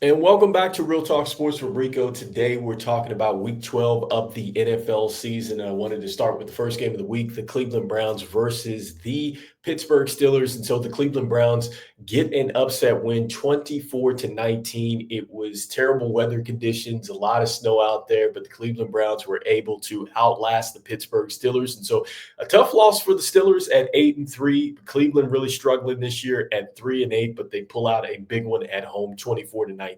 And welcome back to Real Talk Sports with Rico. Today we're talking about week 12 of the NFL season. I wanted to start with the first game of the week, the Cleveland Browns versus the Pittsburgh Steelers. And so the Cleveland Browns get an upset win 24-19. It was terrible weather conditions, a lot of snow out there, but the Cleveland Browns were able to outlast the Pittsburgh Steelers. And so a tough loss for the Steelers at 8-3. Cleveland really struggling this year at 3-8, but they pull out a big one at home, 24-19.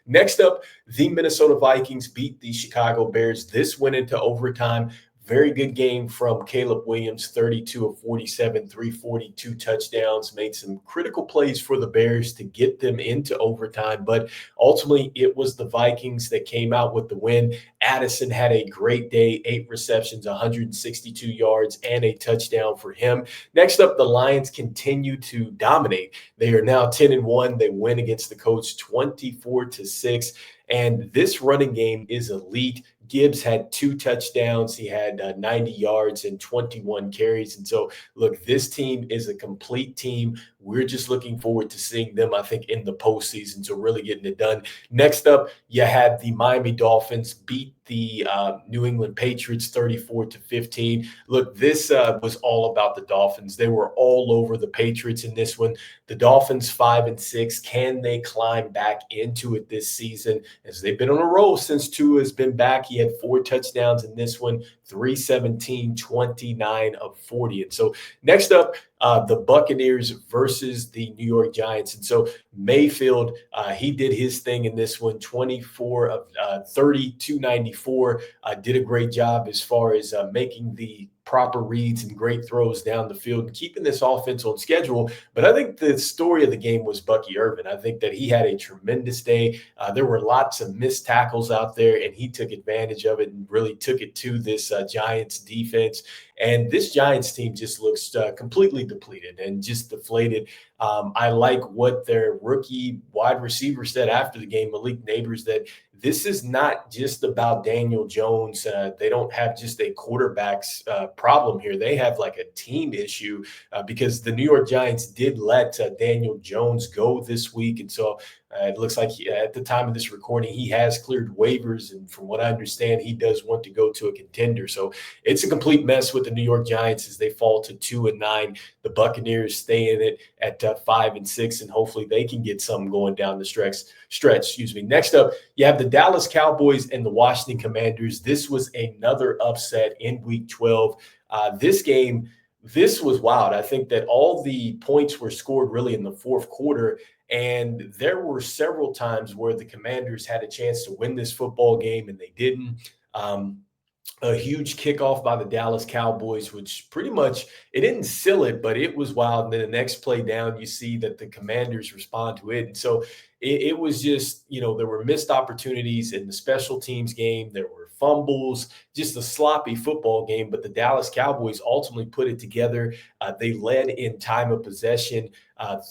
Next up, the Minnesota Vikings beat the Chicago Bears. This went into overtime. Very good game from Caleb Williams, 32 of 47, 342 touchdowns, made some critical plays for the Bears to get them into overtime. But ultimately, it was the Vikings that came out with the win. Addison had a great day, 8 receptions, 162 yards, and a touchdown for him. Next up, the Lions continue to dominate. They are now 10-1. They win against the Colts 24-6. And this running game is elite. Gibbs had 2 touchdowns. He had 90 yards and 21 carries. And so, look, this team is a complete team. We're just looking forward to seeing them, I think, in the postseason. So really getting it done. Next up, you had the Miami Dolphins beat the New England Patriots 34-15. Look, this was all about the Dolphins. They were all over the Patriots in this one. The Dolphins 5-6. Can they climb back into it this season? As they've been on a roll since Tua has been back. He had 4 touchdowns in this one, 317, 29 of 40. And so next up, the Buccaneers versus the New York Giants. And so Mayfield, he did his thing in this one, 24 of 30, 294. Did a great job as far as making the proper reads and great throws down the field and keeping this offense on schedule. But I think the story of the game was Bucky Irvin. I think that he had a tremendous day. There were lots of missed tackles out there, and he took advantage of it and really took it to this Giants defense. And this Giants team just looks completely depleted and just deflated. I like what their rookie wide receiver said after the game, Malik Neighbors, that this is not just about Daniel Jones. They don't have just a quarterback's problem here. They have like a team issue because the New York Giants did let Daniel Jones go this week. And so it looks like at the time of this recording, he has cleared waivers. And from what I understand, he does want to go to a contender. So it's a complete mess with the New York Giants as they fall to 2-9. The Buccaneers stay in it at 5-6, and hopefully they can get something going down the stretch. Next up, you have the Dallas Cowboys and the Washington Commanders. This was another upset in Week 12. This was wild. I think that all the points were scored really in the fourth quarter, and there were several times where the Commanders had a chance to win this football game, and they didn't. A huge kickoff by the Dallas Cowboys, which pretty much it didn't seal it, but it was wild. And then the next play down, you see that the Commanders respond to it. And so it was just, there were missed opportunities in the special teams game. There were fumbles, just a sloppy football game. But the Dallas Cowboys ultimately put it together. They led in time of possession,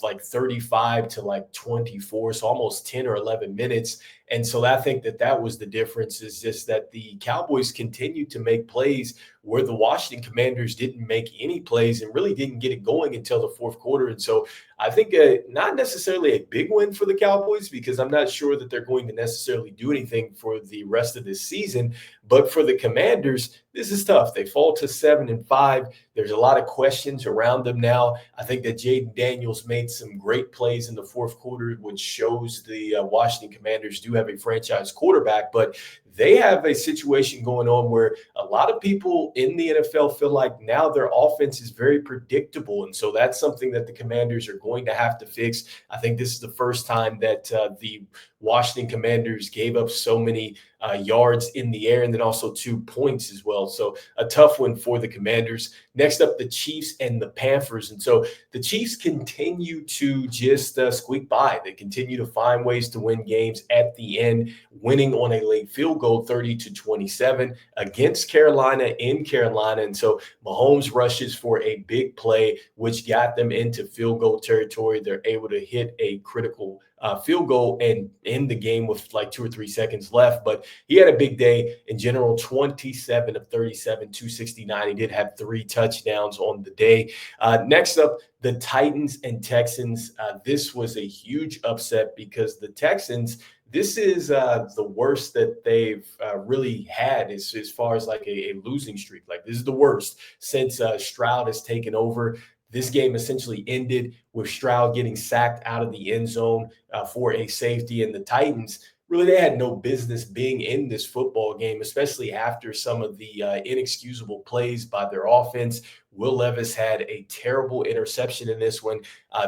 like 35 to like 24, so almost 10 or 11 minutes. And so I think that was the difference, is just that the Cowboys continued to make plays where the Washington Commanders didn't make any plays and really didn't get it going until the fourth quarter. And so I think not necessarily a big win for the Cowboys, because I'm not sure that they're going to necessarily do anything for the rest of this season. But for the Commanders, this is tough. They fall to 7-5. There's a lot of questions around them now. I think that Jaden Daniels made some great plays in the fourth quarter, which shows the Washington Commanders do have a franchise quarterback. But they have a situation going on where a lot of people in the NFL feel like now their offense is very predictable. And so that's something that the Commanders are going to have to fix. I think this is the first time that the Washington Commanders gave up so many yards in the air, and then also 2 points as well. So a tough one for the Commanders. Next up, the Chiefs and the Panthers. And so the Chiefs continue to just squeak by. They continue to find ways to win games at the end, winning on a late field goal. goal 30-27 against Carolina in Carolina. And so Mahomes rushes for a big play, which got them into field goal territory. They're able to hit a critical field goal and end the game with like 2 or 3 seconds left. But he had a big day in general, 27 of 37, 269. He did have 3 touchdowns on the day. Next up, the Titans and Texans. This was a huge upset because the Texans, this is the worst that they've really had as far as like a losing streak. Like this is the worst since Stroud has taken over. This game essentially ended with Stroud getting sacked out of the end zone for a safety, and the Titans really they had no business being in this football game, especially after some of the inexcusable plays by their offense. Will Levis had a terrible interception in this one.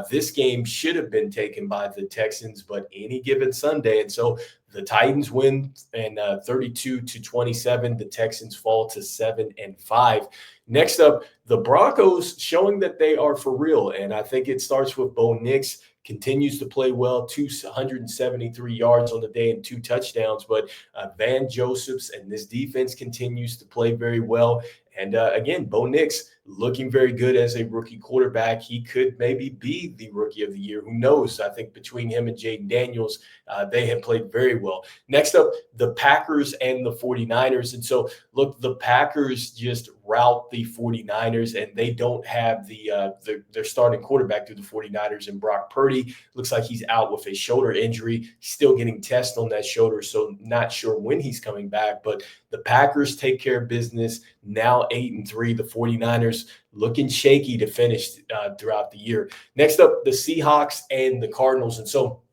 This game should have been taken by the Texans, but any given Sunday. And so the Titans win and 32-27. The Texans fall to 7-5. Next up, the Broncos showing that they are for real. And I think it starts with Bo Nix. Continues to play well, 273 yards on the day and 2 touchdowns. But Van Joseph's and this defense continues to play very well. And again, Bo Nix looking very good as a rookie quarterback. He could maybe be the rookie of the year. Who knows? I think between him and Jaden Daniels, they have played very well. Next up, the Packers and the 49ers. And so, look, the Packers just rout the 49ers, and they don't have their starting quarterback through the 49ers in Brock Purdy. Looks like he's out with a shoulder injury, still getting tests on that shoulder, so not sure when he's coming back. But the Packers take care of business, now 8-3. The 49ers looking shaky to finish throughout the year. Next up, the Seahawks and the Cardinals. And so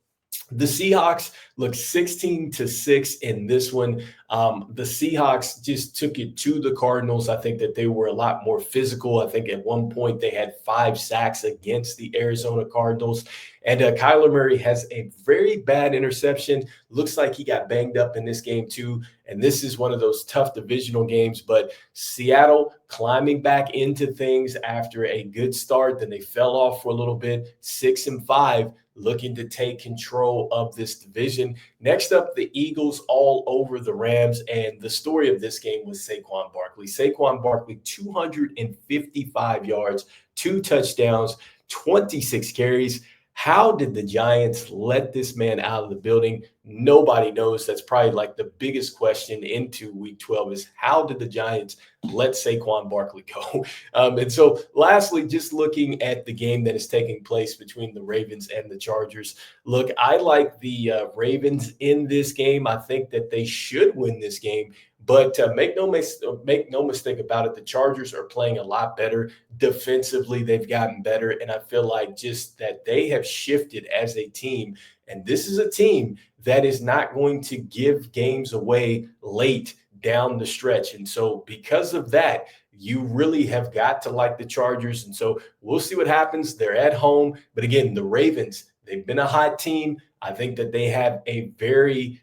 the Seahawks look 16-6 in this one. The Seahawks just took it to the Cardinals. I think that they were a lot more physical. I think at one point they had 5 sacks against the Arizona Cardinals. And Kyler Murray has a very bad interception. Looks like he got banged up in this game too. And this is one of those tough divisional games. But Seattle climbing back into things after a good start. Then they fell off for a little bit, 6-5. Looking to take control of this division. Next up, the Eagles all over the Rams. And the story of this game was Saquon Barkley. Saquon Barkley, 255 yards, 2 touchdowns, 26 carries. How did the Giants let this man out of the building? Nobody knows. That's probably like the biggest question into Week 12 is how did the Giants let Saquon Barkley go? And so lastly, just looking at the game that is taking place between the Ravens and the Chargers. Look, I like the Ravens in this game. I think that they should win this game. But make no mistake about it, the Chargers are playing a lot better. Defensively, they've gotten better. And I feel like just that they have shifted as a team. And this is a team that is not going to give games away late down the stretch. And so because of that, you really have got to like the Chargers. And so we'll see what happens. They're at home. But again, the Ravens, they've been a hot team. I think that they have a very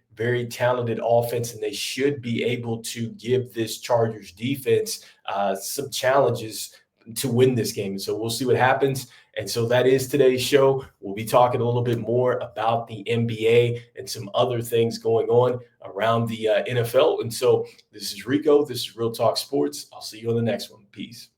talented offense, and they should be able to give this Chargers defense some challenges to win this game. And so we'll see what happens. And so that is today's show. We'll be talking a little bit more about the NBA and some other things going on around the NFL. And so this is Rico. This is Real Talk Sports. I'll see you on the next one. Peace.